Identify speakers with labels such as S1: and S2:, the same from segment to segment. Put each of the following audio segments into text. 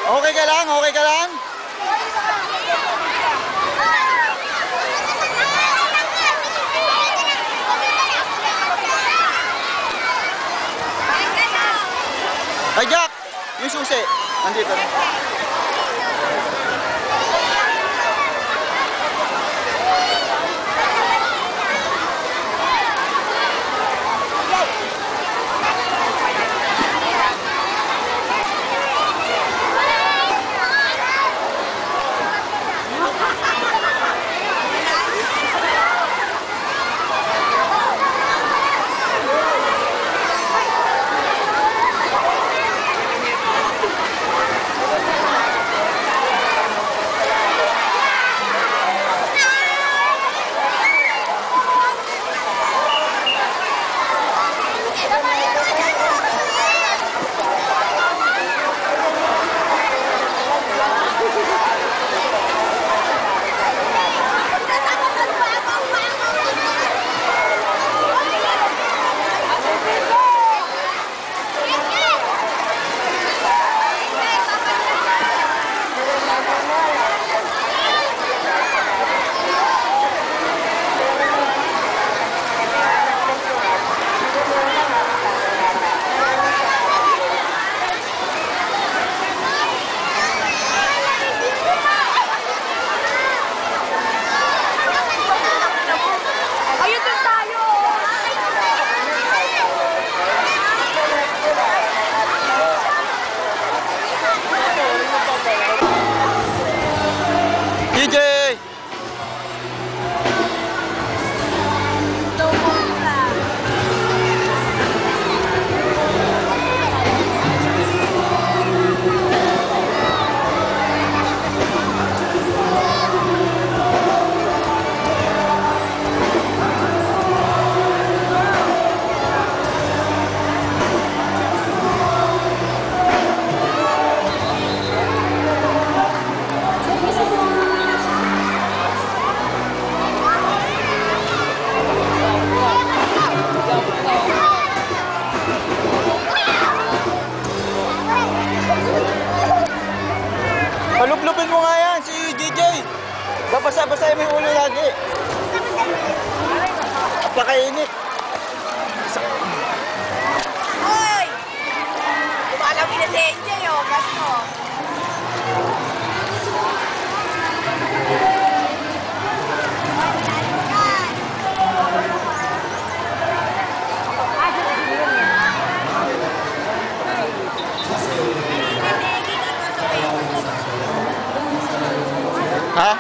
S1: Okay ka lang? Okay ka lang? Ay, Jack! Yung susi. Nandito rin. Paluplupin mo nga yan, si DJ. Babasa-basa mo yung ulo lagi. Apakainit.
S2: Hoy! Lumalawin na si NJ, oh. Gas mo.
S1: Ha?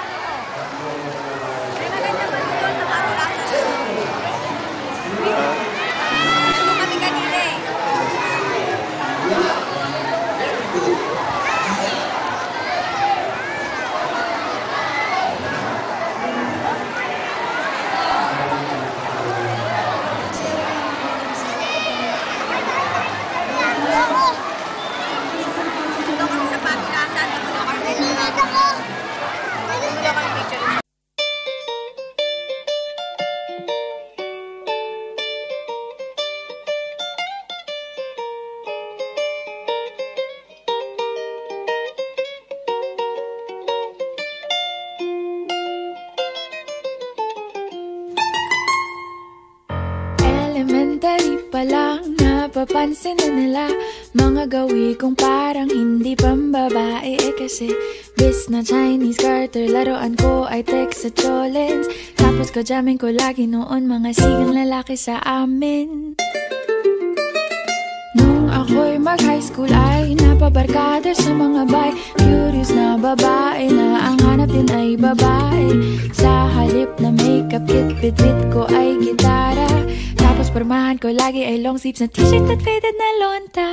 S3: Elementary pa lang, napapansin na nila mga gawi kong parang hindi pambabae. Kasi bis na Chinese Carter, laruan ko ay text sa cholens. Tapos kajamin ko lagi noon mga sigang lalaki sa amin. Nung ako'y mag-high school ay napabarkada sa mga bay. Curious na babae na ang hanap din ay babae. Sa halip na makeup kit, bit-bit ko ay gitara. Tapos pormahan ko lagi ay long sleeves na t-shirt at faded na lonta.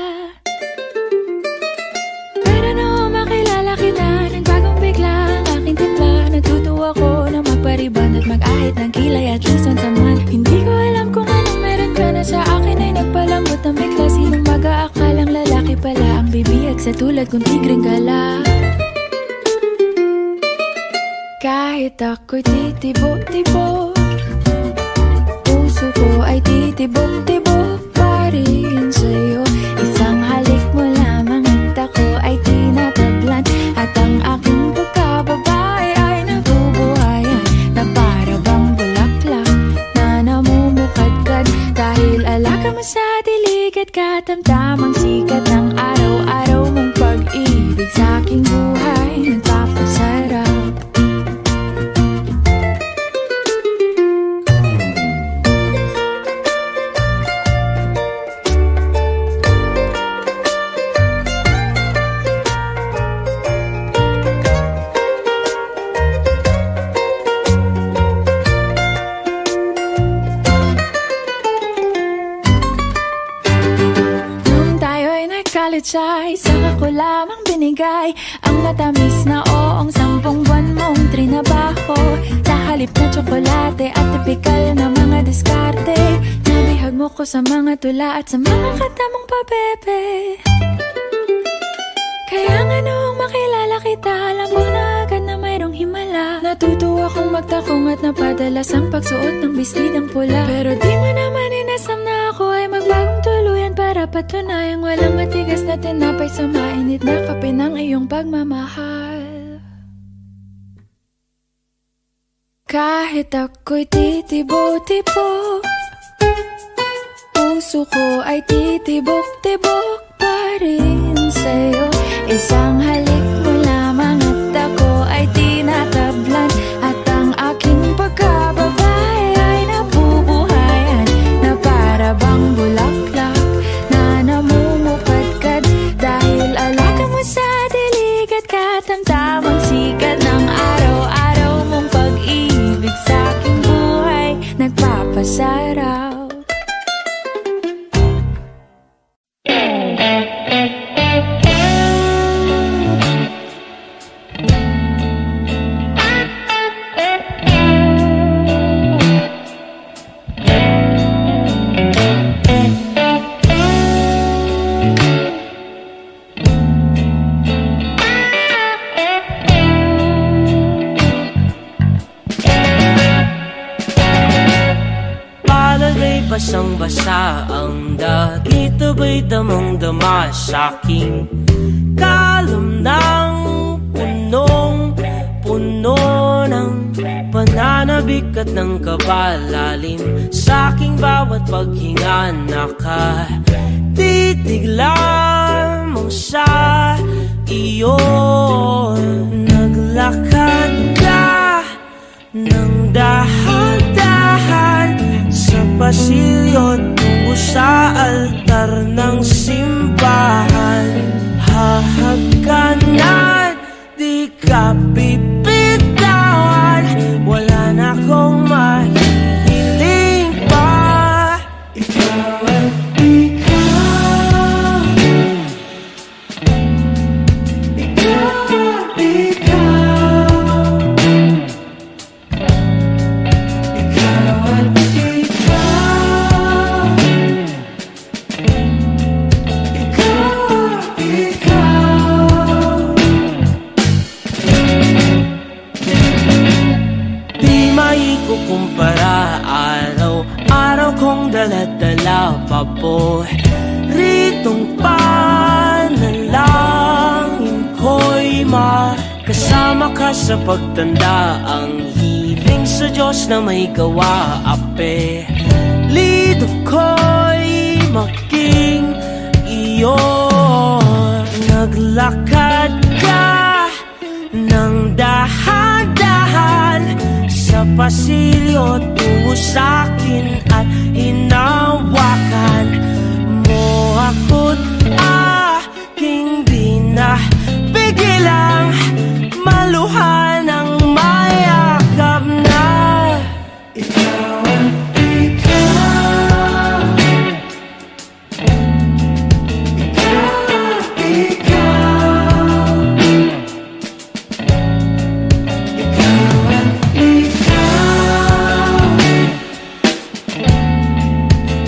S3: Pero noong makilala kita, nagbagong bigla ang aking timpla. Natutuwa ko na magpariban at mag-ahit ng kilay at least once a month. Hindi ko alam kung anong meron ka na sa akin ay nagpalambot ng bigla. Sinong mag-aakalang lalaki pala ang bibiyag sa tulad kong tigreng gala. Kahit ako'y titibo-tibo, puso ko ay titibok-tibok pa rin sa'yo. Isang halik mo lamang at ako ay tinatabla. Ngunit siya isang ako lamang binigay. Ang matamis na oong 10 buwan mong trinabaho. Sa halip na tsokolate at tipikal na mga diskarte, nabihag mo ko sa mga tula at sa mga katamong pabebe. Kaya nga noong makilala kita, alam ko na agad na mayroong himala. Natutuwa kong magtakong at napadalas ang pagsuot ng bestidang pula. Pero di mo naman inasam na ako ay magbagong tuluyan para patunayang walang matigas na tinapay sa mainit na kape ng iyong pagmamahal. Kahit ako'y titibok-tibok, puso ko ay titibok-tibok pa rin sa'yo. Isang halik mo lamang at ako ay tinatablan, at ang aking pagkababae ay nabubuhayan na para bang bulaklak na namumukadkad. Dahil alaga mo sa dilig at katamtamang sikat ng araw-araw mong pag-ibig sa aking buhay nagpapasaraw.
S4: Basang-basa ang dagit, abay damang-dama sa'king kalam ng punong-puno ng pananabik at ng kabalalim. Sa'king bawat paghinga nakatitig lamang sa iyo. Naglakad ka ng dahan-dahan sa pasilyo tungo sa altar ng simbahan. Hahagkanan, di ka pipitawan, wala na akong mahihiling pa. Ikaw at ikaw, ikaw at ikaw, ikaw at kumpara, araw-araw kong dala-dala paboritong panalangin ko'y makasama ka sa pagtanda. Ang hiling sa Diyos na may gawa, apelido ko'y maging iyo. Naglakad ka ng dahan-dahan sa pasilyo tungo sa'kin at hinawakan mo ako't aking binapigilang maluhan ng mayakap na. Ikaw at ikaw, ikaw at ikaw, ikaw at ikaw,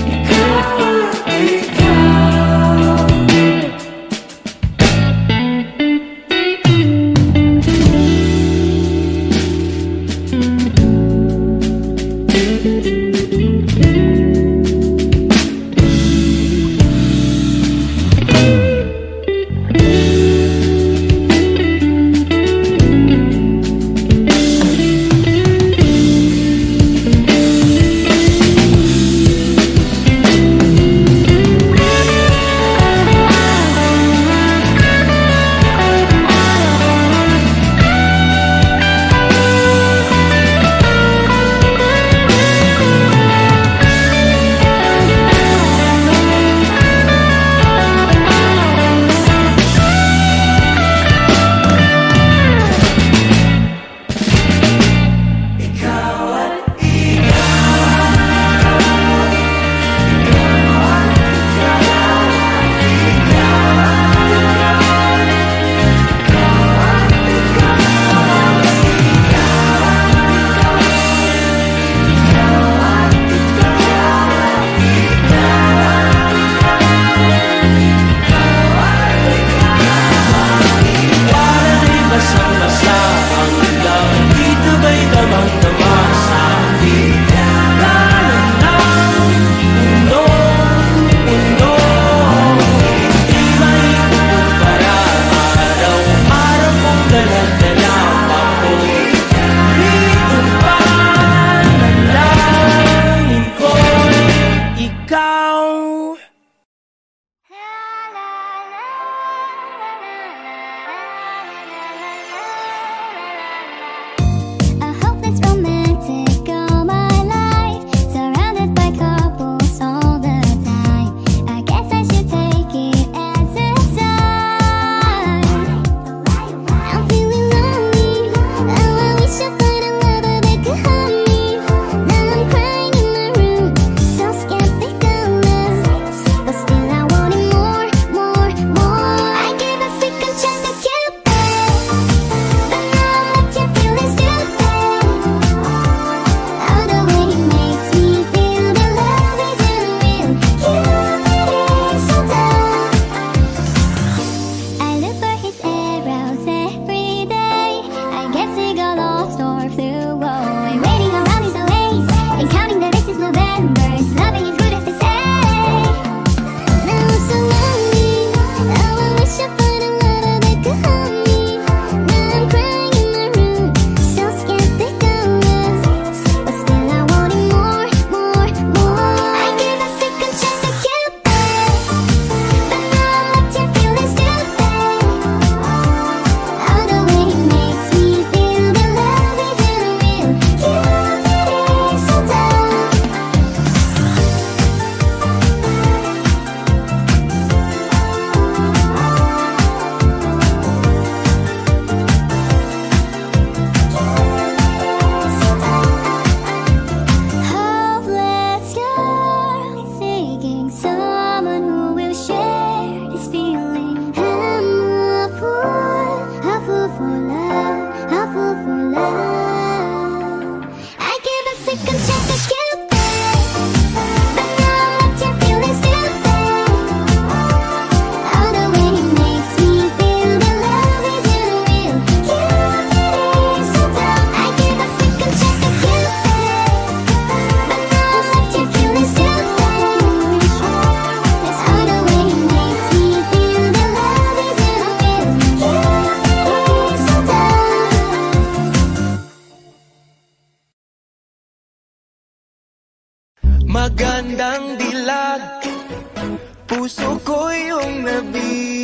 S4: ikaw at
S5: magandang dilag. Puso ko yung nabili.